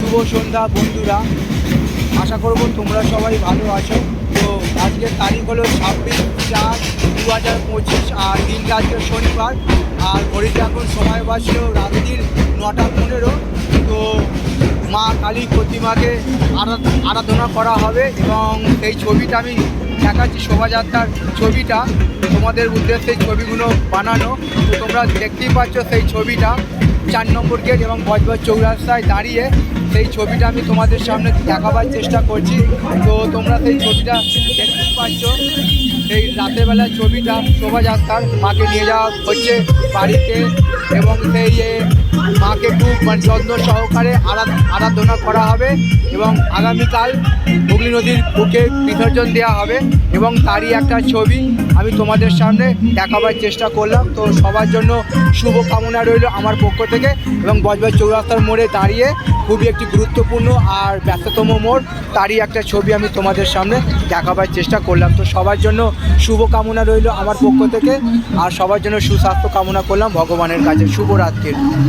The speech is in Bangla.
শুভ সন্ধ্যা বন্ধুরা, আশা করব তোমরা সবাই ভালো আছো। তো আজকের তারিখ হলো 26/4/2025 আর দিনটা আজকে শনিবার। আর ঘড়িতে এখন সময় বাজলো রাত্রির 9:15। তো মা কালী প্রতিমাকে আরাধনা করা হবে এবং সেই ছবিটা আমি দেখাচ্ছি, শোভাযাত্রার ছবিটা তোমাদের উদ্দেশ্যে ছবিগুলো বানানো। তো তোমরা দেখতেই পাচ্ছ সেই ছবিটা 4 নম্বর গেট এবং বজবজ চৌরাস্তায় দাঁড়িয়ে সেই ছবিটা আমি তোমাদের সামনে দেখাবার চেষ্টা করছি। তো তোমরা সেই ছবিটা দেখতেই পাচ্ছ, সেই রাতের বেলার ছবিটা শোভাযাত্রার মাকে নিয়ে যাওয়া হচ্ছে বাড়িতে এবং সেই মাকে খুব যত্ন সহকারে আরাধনা করা হবে এবং আগামীকাল হুগলি নদীর বুকে বিসর্জন দেওয়া হবে এবং তারই একটা ছবি আমি তোমাদের সামনে দেখাবার চেষ্টা করলাম। তো সবার জন্য শুভ কামনা রইল আমার পক্ষ থেকে এবং বজবজ চৌরাস্তার মোড়ে দাঁড়িয়ে খুবই একটি গুরুত্বপূর্ণ আর ব্যস্ততম মোড়, তারই একটা ছবি আমি তোমাদের সামনে দেখাবার চেষ্টা করলাম। তো সবার জন্য শুভ কামনা রইল আমার পক্ষ থেকে আর সবার জন্য সুস্বাস্থ্য কামনা করলাম ভগবানের কাছে। শুভরাত্রির।